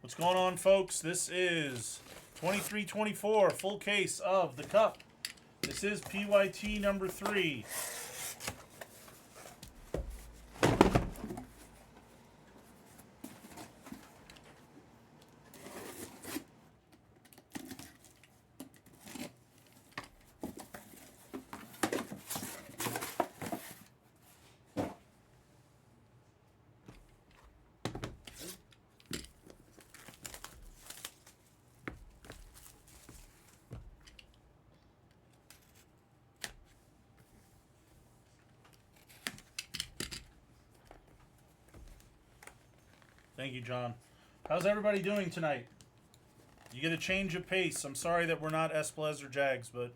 What's going on, folks? This is 23-24, full case of the Cup. This is PYT number 3. Thank you, John. How's everybody doing tonight? You get a change of pace. I'm sorry that we're not Esplez or Jags, but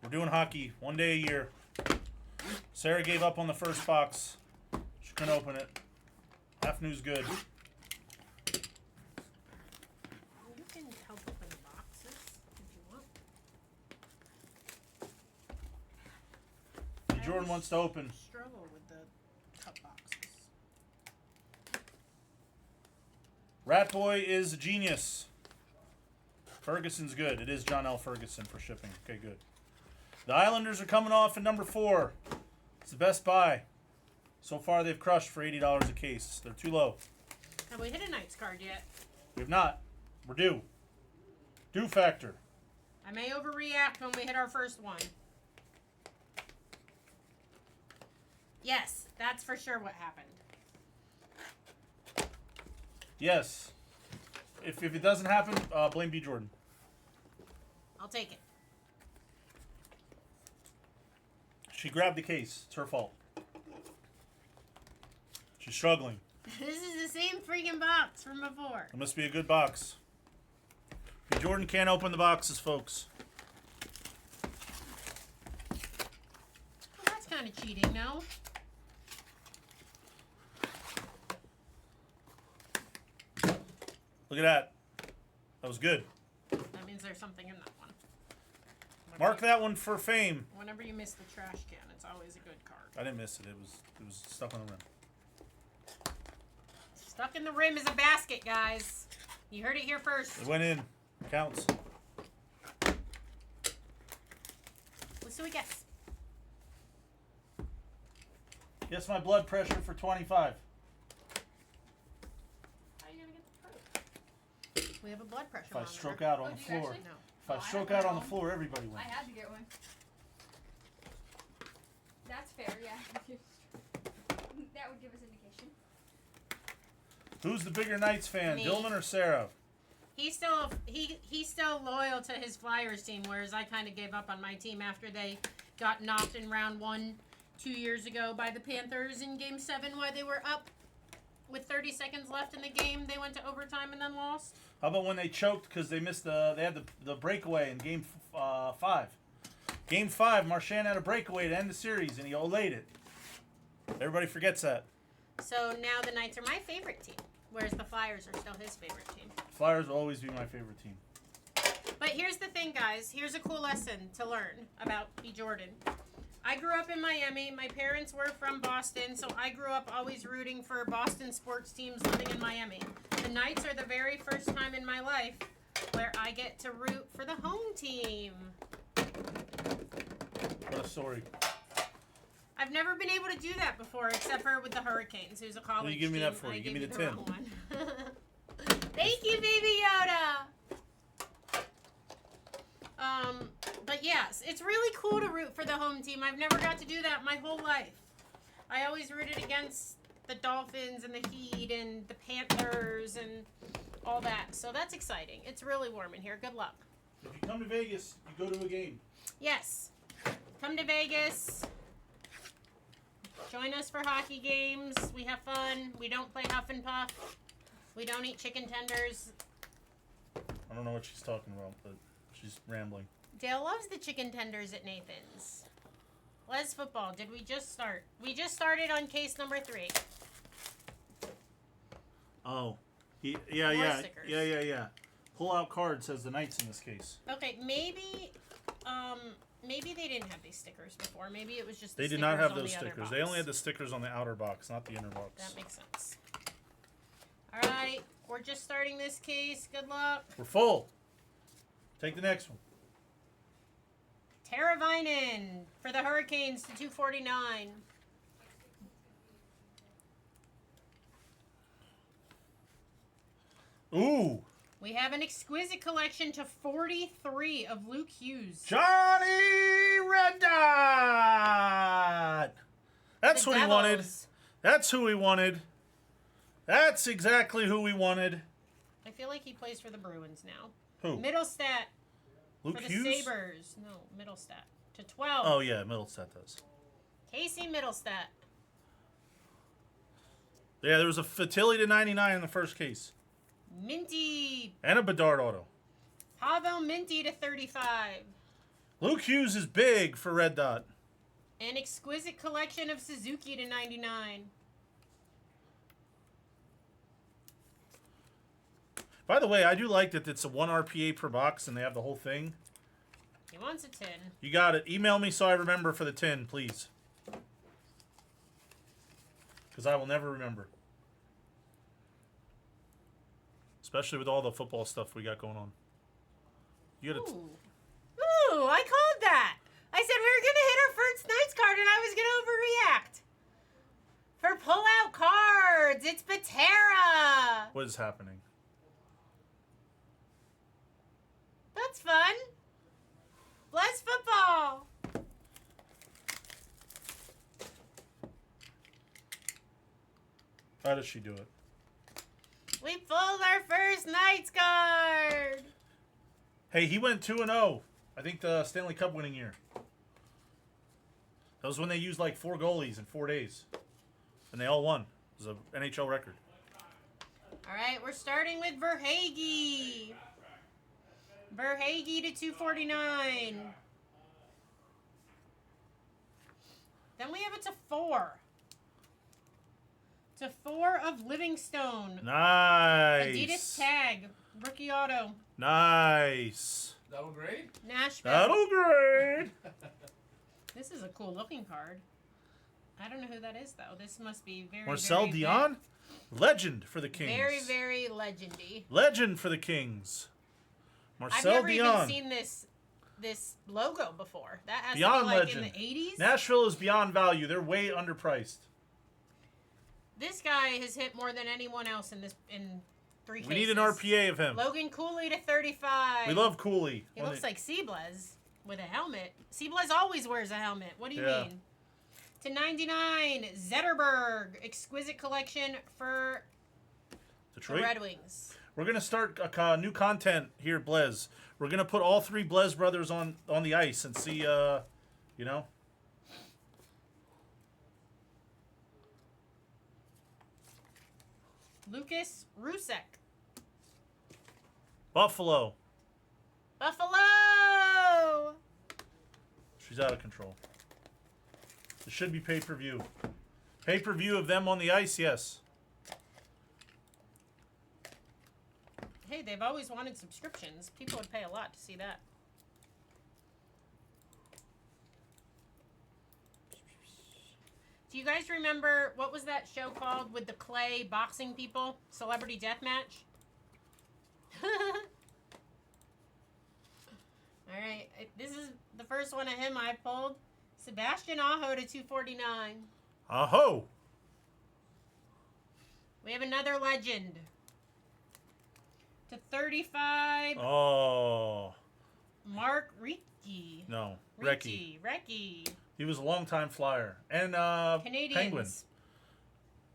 we're doing hockey one day a year. Sarah gave up on the first box. She couldn't open it. Half news good. You can help open the boxes if you want. Jordan wants to open. Struggle with the cup boxes. Rat Boy is a genius. Ferguson's good. It is John L. Ferguson for shipping. Okay, good. The Islanders are coming off at number 4. It's the best buy. So far, they've crushed for $80 a case. They're too low. Have we hit a Knights card yet? We have not. We're due. Due factor. I may overreact when we hit our first one. Yes, that's for sure what happened. Yes. If it doesn't happen, blame B. Jordan. I'll take it. She grabbed the case. It's her fault. She's struggling. This is the same freaking box from before. It must be a good box. B. Jordan can't open the boxes, folks. Well, that's kind of cheating, no? Look at that. That was good. That means there's something in that one. Mark that one for fame. Whenever you miss the trash can, it's always a good card. I didn't miss it. It was stuck on the rim. Stuck in the rim is a basket, guys. You heard it here first. It went in. Counts. Let's see what we guess. Guess my blood pressure for 25. How are you going to get the proof? We have a blood pressure If I monitor. stroke out on Oh, the do you floor. actually? No. If I Oh, I stroke have out my on the own. floor, everybody wins. I had to get one. That's fair, yeah. That would give us indication. Who's the bigger Knights fan, Me. Dillman or Sarah? He's still loyal to his Flyers team, whereas I kind of gave up on my team after they got knocked in round 1 2 years ago by the Panthers in Game 7, while they were up with 30 seconds left in the game. They went to overtime and then lost. How about when they choked because they missed they had the breakaway in Game 5. Game 5, Marchand had a breakaway to end the series, and he olayed it. Everybody forgets that. So now the Knights are my favorite team, whereas the Flyers are still his favorite team. Flyers will always be my favorite team. But here's the thing, guys. Here's a cool lesson to learn about B. Jordan. I grew up in Miami. My parents were from Boston, so I grew up always rooting for Boston sports teams living in Miami. The Knights are the very first time in my life where I get to root for the home team. What a story. I've never been able to do that before, except for with the Hurricanes, who's a college What do you give me team. that for? I You give gave me the wrong tin. one. Thank you, Baby Yoda. But yes, it's really cool to root for the home team. I've never got to do that my whole life. I always rooted against the Dolphins and the Heat and the Panthers and all that. So that's exciting. It's really warm in here. Good luck. If you come to Vegas, you go to a game. Yes. Come to Vegas. Join us for hockey games. We have fun. We don't play Huff and Puff. We don't eat chicken tenders. I don't know what she's talking about, but she's rambling. Dale loves the chicken tenders at Nathan's. Les Football, did we just start? We just started on case number 3. Oh. Yeah. More stickers. Yeah. Pull out card says the Knights in this case. Okay, maybe they didn't have these stickers before. Maybe it was just the They did stickers not have on those the other stickers. box. They only had the stickers on the outer box, not the inner box. That makes sense. All right, We're just starting this case. Good luck. We're full. Take the next one. Teravainen for the Hurricanes to 249. Ooh. We have an exquisite collection to 43 of Luke Hughes. Johnny Red Dot. That's The who we wanted. Devils. That's who we wanted. That's exactly who we wanted. I feel like he plays for the Bruins now. Who? Middlestat Luke for the Hughes? Sabres. No, Middlestat to 12. Oh, yeah, Middlestat does. Casey Middlestat. Yeah, there was a Fatilli to 99 in the first case. Minty. And a Bedard auto. Pavel Minty to 35. Luke Hughes is big for Red Dot. An exquisite collection of Suzuki to 99. By the way, I do like that it's a 1 RPA per box and they have the whole thing. He wants a 10. You got it. Email me so I remember for the 10, please. Because I will never remember. Especially with all the football stuff we got going on. You got Ooh. Ooh, I called that. I said we were going to hit our first Knights card and I was going to overreact. For pull-out cards, it's Patera. What is happening? That's fun. Bless football. How does she do it? We pulled our first Knights card. Hey, he went 2-0. I think the Stanley Cup winning year. That was when they used like 4 goalies in 4 days. And they all won. It was an NHL record. All right, we're starting with Verhaeghe. Verhaeghe to 249. Then we have it to 4. To 4 of Livingstone. Nice. Adidas tag. Rookie auto. Nice. That'll grade? Nashville. That'll grade. This is a cool looking card. I don't know who that is though. This must be very, Marcel very Dion. Legend for the Kings. Very, very legendy. Legend for the Kings. I've Marcel never Dion. even seen this logo before. That has Beyond to be like legend. in the 80s. Nashville is beyond value. They're way underpriced. This guy has hit more than anyone else in 3 cases. We need an RPA of him. Logan Cooley to 35. We love Cooley. He looks like Seablez with a helmet. Seablez always wears a helmet. What do you Yeah. mean? To 99, Zetterberg. Exquisite collection for the Detroit. Red Wings. We're going to start new content here at Blez. We're going to put all 3 Blez brothers on the ice and see, you know. Lucas Rusek. Buffalo. Buffalo! She's out of control. It should be pay-per-view. Pay-per-view of them on the ice, yes. Hey, they've always wanted subscriptions. People would pay a lot to see that. Do you guys remember, what was that show called with the clay boxing people? Celebrity Deathmatch? Alright, this is the first one of him I pulled. Sebastian Aho to 249. Aho! We have another legend. To 35, Oh. Mark Recchi. No. Recchi. Recchi. He was a long-time flyer. And Canadians. Penguin.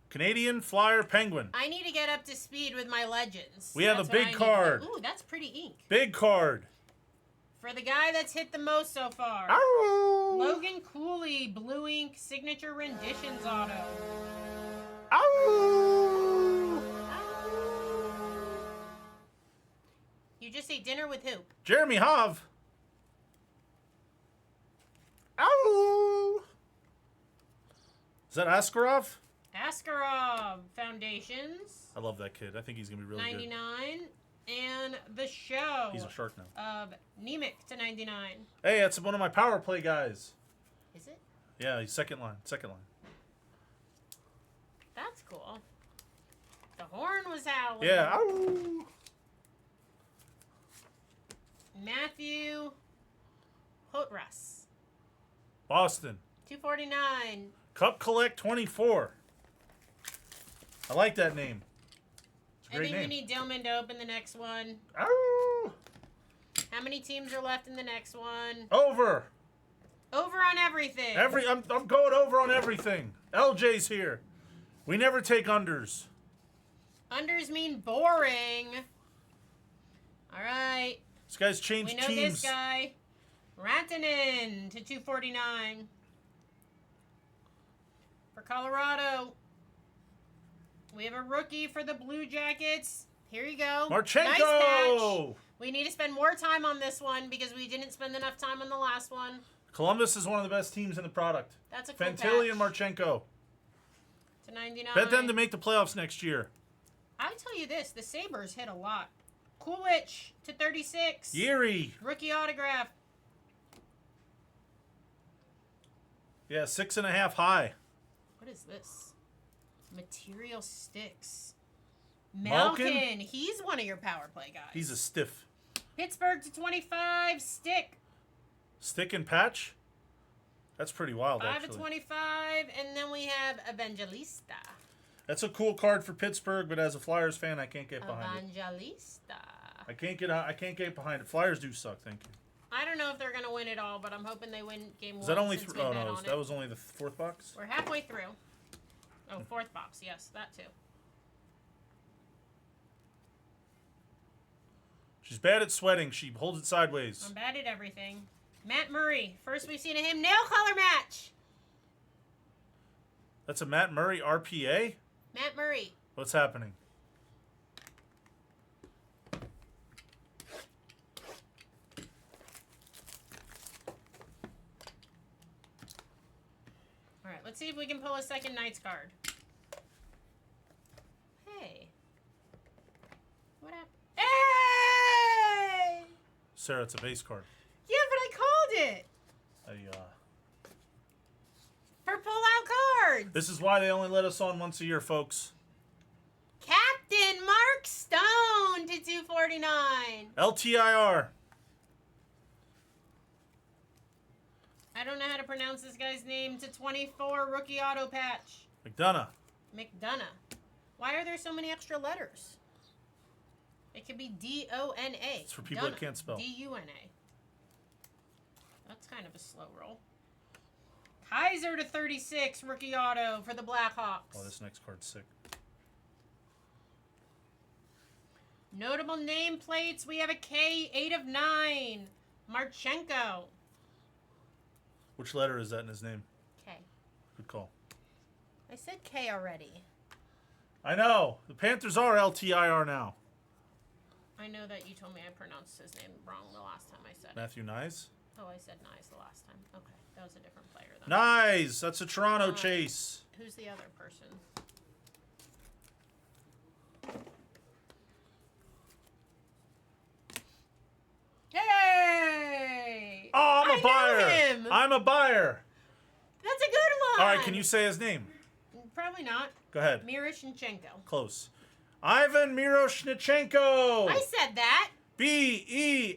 Canadian Flyer Penguin. I need to get up to speed with my legends. We have That's a what I big need to card. do. Ooh, that's pretty ink. Big card. For the guy that's hit the most so far. Ow! Logan Cooley, blue ink, signature renditions auto. Ow! You just ate dinner with who? Jeremy Hov. Ow! Is that Askarov? Askarov Foundations. I love that kid. I think he's going to be really 99. good. And the show. He's a shark now. Of Nemec to 99. Hey, that's one of my power play guys. Is it? Yeah, he's second line. Second line. That's cool. The horn was howling. Yeah. Ow. Matthew Hotras. Boston. 249. Cup Collect 24. I like that name. It's a I great think name. we need Dillman to open the next one. Ow. How many teams are left in the next one? Over. Over on everything. I'm going over on everything. LJ's here. We never take unders. Unders mean boring. All right. This guy's changed We know teams. this guy. Rantanen to 249. For Colorado. We have a rookie for the Blue Jackets. Here you go. Marchenko. Nice patch. We need to spend more time on this one because we didn't spend enough time on the last one. Columbus is one of the best teams in the product. That's a cool Fantilli and patch. Marchenko. To 99. Bet them to make the playoffs next year. I tell you this, the Sabres hit a lot. Coolidge to 36. Yeri. Rookie autograph. Yeah, 6.5 high. What is this? Material sticks. Malkin? Malkin. He's one of your power play guys. He's a stiff. Pittsburgh to 25. Stick. Stick and patch? That's pretty wild, 5 actually. to 25. And then we have Evangelista. That's a cool card for Pittsburgh, but as a Flyers fan, I can't get behind it. Evangelista. I can't get behind it. Flyers do suck, thank you. I don't know if they're going to win it all, but I'm hoping they win game one. Is that only since three? we Oh, bet no. on That it. was only the fourth box? We're halfway through. Oh, fourth box. Yes, that too. She's bad at sweating. She holds it sideways. I'm bad at everything. Matt Murray. First we've seen of him. Nail color match. That's a Matt Murray RPA? Matt Murray. What's happening? All right, let's see if we can pull a second Knights card. Hey. What happened? Hey! Sarah, it's a base card. Yeah, but I called it. For pull-out cards. This is why they only let us on once a year, folks. Captain Mark Stone to 249. LTIR. I don't know how to pronounce this guy's name. To 24 rookie auto patch. McDonough. McDonough. Why are there so many extra letters? It could be D-O-N-A. It's for people that can't spell. D-U-N-A. That's kind of a slow roll. Kaiser to 36 rookie auto for the Blackhawks. Oh, this next card's sick. Notable nameplates. We have a K, 8 of 9. Marchenko. Which letter is that in his name? K. Good call. I said K already. I know. The Panthers are LTIR now. I know that you told me I pronounced his name wrong the last time I said it. Matthew Nyes. Oh, I said nice the last time. Okay, that was a different player then. Nyes. That's a Toronto Oh. chase. Who's the other person? Hey! Oh, I'm a I know buyer. him. I'm a buyer. That's a good one. All right, can you say his name? Probably not. Go ahead. Miroshnichenko. Close. Ivan Miroshnichenko. I said that. B-E-A-R-S.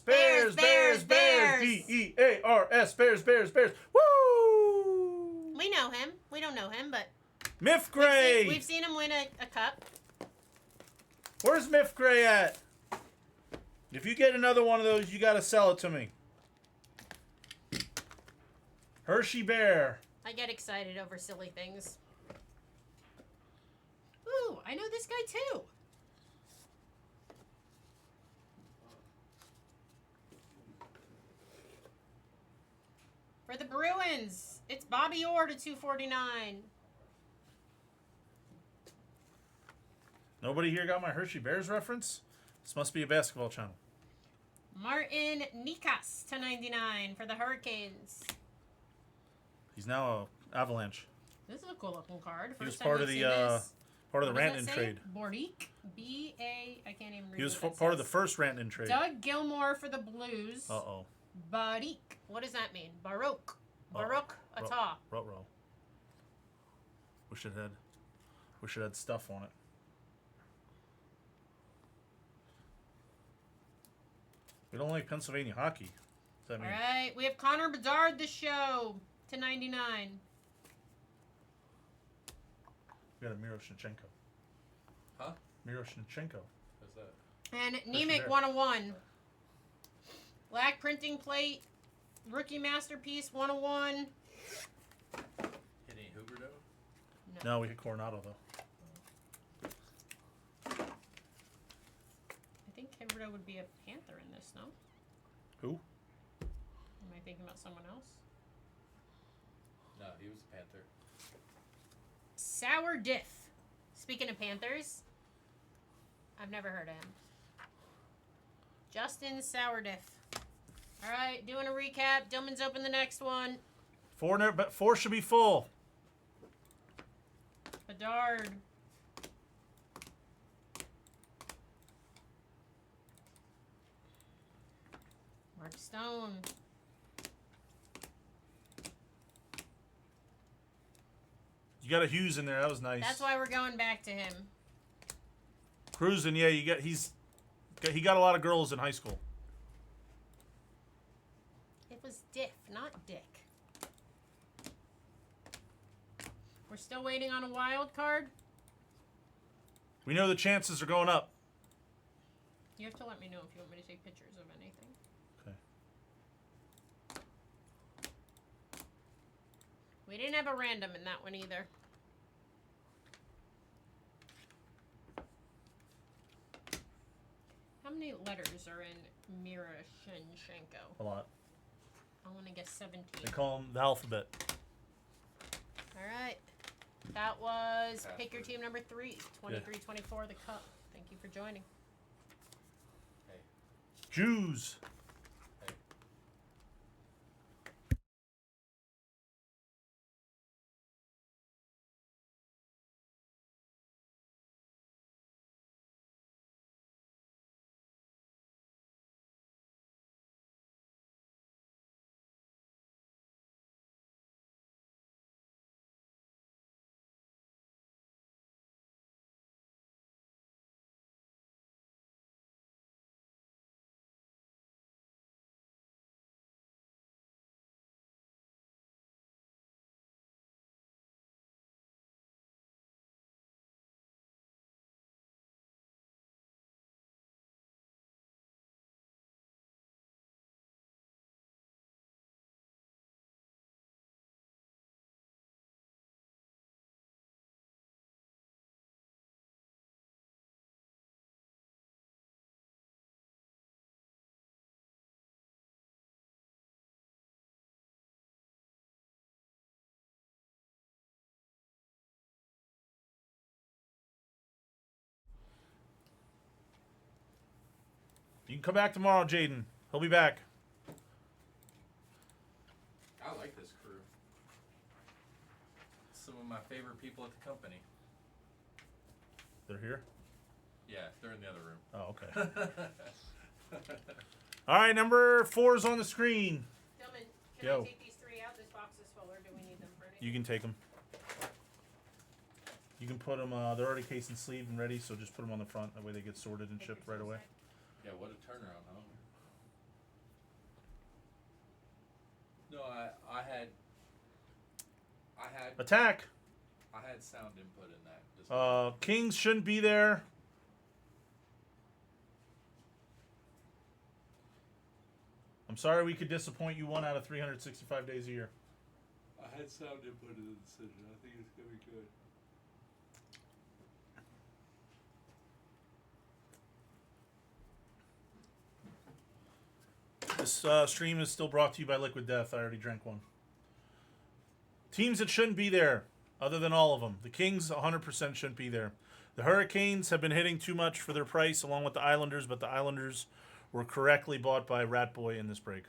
Bears, Bears, Bears. B-E-A-R-S. Bears, Bears, Bears. Woo! We know him. We don't know him, but Miff Gray. we've seen him win a cup. Where's Miff Gray at? If you get another one of those, you got to sell it to me. Hershey Bear. I get excited over silly things. Ooh, I know this guy too. For the Bruins, it's Bobby Orr to 249. Nobody here got my Hershey Bears reference? This must be a basketball channel. Martin Nikas to 99 for the Hurricanes. He's now a Avalanche. This is a cool looking card. He was First time part of we've the seen this. part of the What does Rantanen that say? trade. Bordeek. B-A, I can't even read He was what that part of the says. first Rantanen trade. Doug Gilmore for the Blues. Uh-oh. Barik. What does that mean? Baroque. Uh-oh. Baroque Atah. Ruh-roh. Wish it had. Wish it had stuff on it. We don't like Pennsylvania hockey. What's that All mean? right, we have Connor Bedard this show to 99. We got a Miroshnichenko. Huh? Miroshnichenko. What's that? And Push it Nemec there. 101. Black printing plate. Rookie masterpiece 101. Hit any Huberto? No, we hit Coronado though. I think Huberto would be a Panther in this, no? Who? Am I thinking about someone else? No, he was a Panther. Sour Diff. Speaking of Panthers, I've never heard of him. Justin Sourdiff. All right, doing a recap. Dillman's open the next one. Four should be full. Bedard. Mark Stone. You got a Hughes in there. That was nice. That's why we're going back to him. Cruising, yeah. He got a lot of girls in high school. It was Diff, not Dick. We're still waiting on a wild card. We know the chances are going up. You have to let me know if you want me to take pictures of anything. Okay. We didn't have a random in that one either. How many letters are in Miroshnichenko? A lot. I want to guess 17. They call them the alphabet. All right. That was Password. pick your team number 3, 23-24, the cup. Thank you for joining. Hey. Jews. Hey. You can come back tomorrow, Jaden. He'll be back. I like this crew. Some of my favorite people at the company. They're here? Yeah, they're in the other room. Oh, okay. All right, number 4 is on the screen. Gentlemen, can Yo. I take these 3 out? This box is full, or do we need them for anything? You can take them. You can put them, they're already case and sleeved and ready, so just put them on the front. That way they get sorted and shipped right away. Yeah, what a turnaround, huh? No, I had Attack! sound input in that. Just Kings shouldn't be there. I'm sorry we could disappoint you 1 out of 365 days a year. I had sound input in the decision. I think it's gonna be good. This stream is still brought to you by Liquid Death. I already drank one. Teams that shouldn't be there, other than all of them. The Kings 100% shouldn't be there. The Hurricanes have been hitting too much for their price, along with the Islanders, but the Islanders were correctly bought by Ratboy in this break.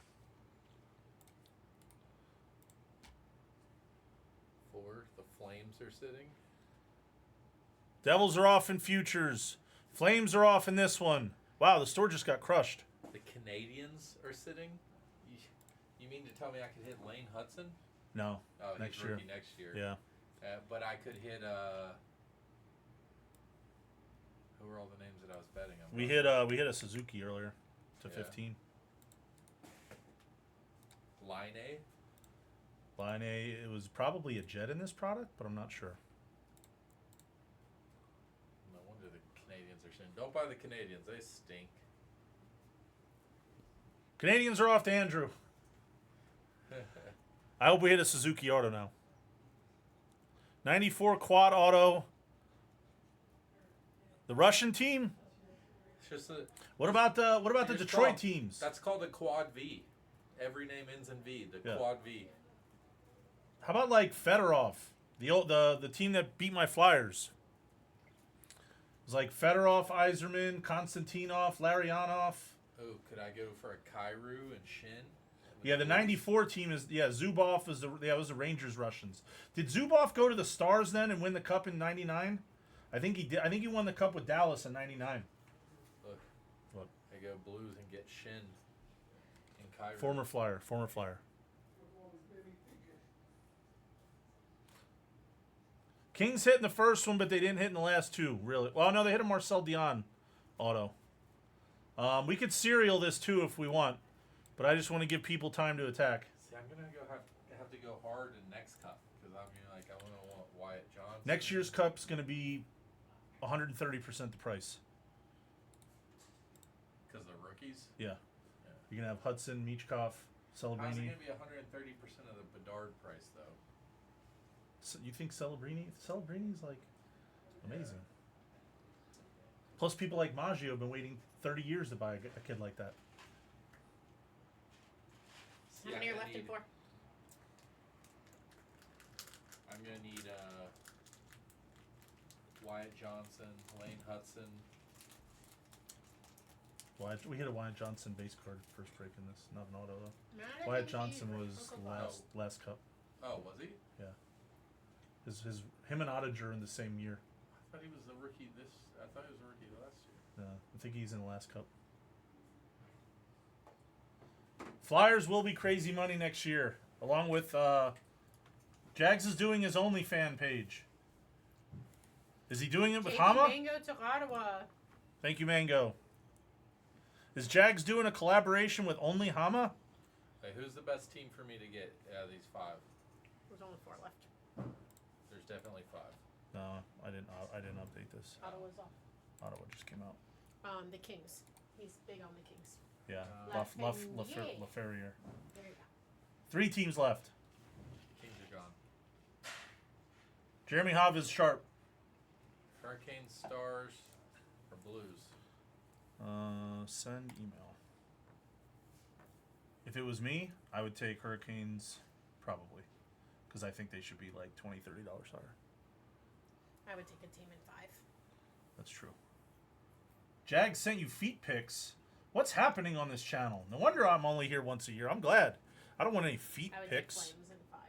4, the Flames are sitting. Devils are off in futures. Flames are off in this one. Wow, the store just got crushed. The Canadians are sitting. You mean to tell me I could hit Lane Hudson? No, Oh, next he's year. rookie next year. Yeah. But I could hit all the names that I was betting on. We hit a Suzuki earlier to Yeah. 15. Line A. Line A, it was probably a jet in this product, but I'm not sure. No wonder the Canadians are shitting. Don't buy the Canadians. They stink. Canadians are off to Andrew. I hope we hit a Suzuki auto now. 94 quad auto. The Russian team? It's just a, What about the Here's Detroit Trump. teams? That's called the quad V. Every name ends in V. The Yeah. quad V. How about like Fedorov? The team that beat my Flyers. It was like Fedorov, Yzerman, Konstantinov, Larionov. Oh, could I go for a Kairu and Shin? Yeah, the 94 team is Zubov was was the Rangers Russians. Did Zubov go to the Stars then and win the cup in 99? I think he did. I think he won the cup with Dallas in 99. Look. What? I go Blues and get Shin and Kairu. Former Flyer. Kings hit in the first one, but they didn't hit in the last two, really. Well, no, they hit a Marcel Dion auto. We could serial this too if we want, but I just want to give people time to attack. See, I'm gonna have to go hard in next cup because I want Wyatt Johnson. Next year's cup's going to be 130% the price. Because the rookies. Yeah. You're going to have Hudson, Michkov, How's it Celebrini. gonna be 130% of the Bedard price though? So you think Celebrini? Celebrini's like amazing. Plus, people like Maggio have been waiting 30 years to buy a kid like that. How many are left in 4? I'm gonna need Wyatt Johnson, Lane Hudson. We hit a Wyatt Johnson base card first break in this, not an auto though. Wyatt Johnson was last cup. Oh, was he? Him and Oettinger in the same year. I thought he was the rookie I thought he was a rookie last year. I think he's in the last cup. Flyers will be crazy money next year, along with Jags is doing his OnlyFan page. Is he doing it with Hama? Mango to Ottawa. Thank you, Mango. Is Jags doing a collaboration with only Hama? Hey, who's the best team for me to get out of these 5? There's only 4 left. There's definitely 5. No, I didn't update this. Ottawa's off. Ottawa just came out. The Kings. He's big on the Kings. Yeah, Lafreniere. Laferriere. There you go. 3 teams left. Kings are gone. Jeremy Hobb is sharp. Hurricanes, Stars, or Blues? Send email. If it was me, I would take Hurricanes, probably, because I think they should be like $20, $30 higher. I would take a team in 5. That's true. Jag sent you feet pics. What's happening on this channel? No wonder I'm only here once a year. I'm glad. I don't want any feet I would pics. take Flames in 5.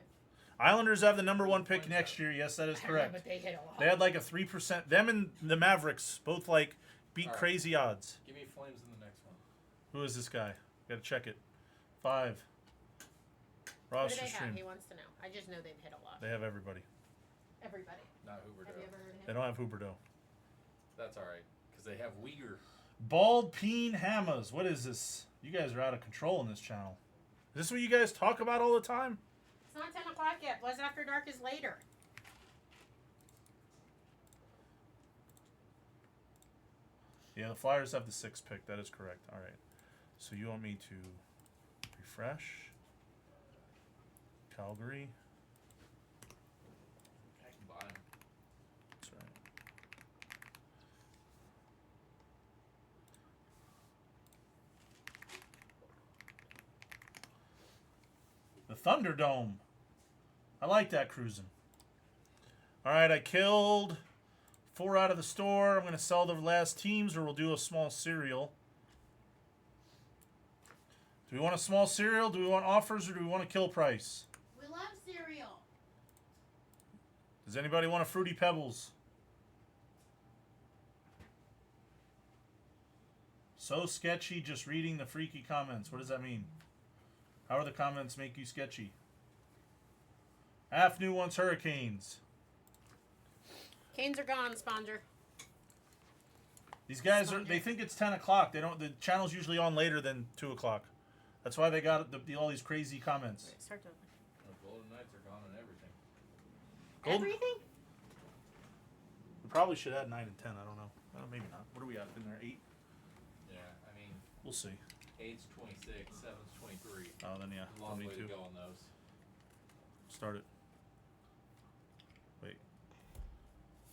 Islanders have the number 1 pick next year. Yes, that is correct. But they hit a lot. They had like a 3%. Them and the Mavericks both like beat All right. crazy odds. Give me Flames in the next one. Who is this guy? Got to check it. 5. What Roster do they have? stream. He wants to know. I just know they've hit a lot. They have everybody. Everybody. Not Huberdeau. Have you ever heard of him? They don't have Huberdeau. That's all right, because they have Uyghur. Bald Peen Hammers. What is this? You guys are out of control in this channel. Is this what you guys talk about all the time? It's not 10 o'clock yet. Bloods After Dark is later. Yeah, the Flyers have the 6th pick. That is correct. All right. So you want me to refresh? Calgary. I can buy him. That's right. The Thunderdome. I like that cruising. All right, I killed 4 out of the store. I'm going to sell the last teams, or we'll do a small serial. Do we want a small serial? Do we want offers, or do we want a kill price? We love cereal. Does anybody want a Fruity Pebbles? So sketchy just reading the freaky comments. What does that mean? How are the comments make you sketchy? Afnu wants Hurricanes. Canes are gone, Sponger. These guys Stop they it. think it's 10 o'clock. They don't. The channel's usually on later than 2 o'clock. That's why they got all these crazy comments. Wait, start over. The Golden Knights are gone and everything. Golden- Everything? We probably should add 9 and 10. I don't know. Maybe not. What are we at in there? 8. Yeah, I mean, We'll see. 8's 26, 7's 23. Oh, then yeah. A long me way too. to go on those. Start it. Wait.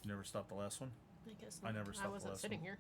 You never stopped the last one? I guess I not. never stopped the wasn't last sitting one. here.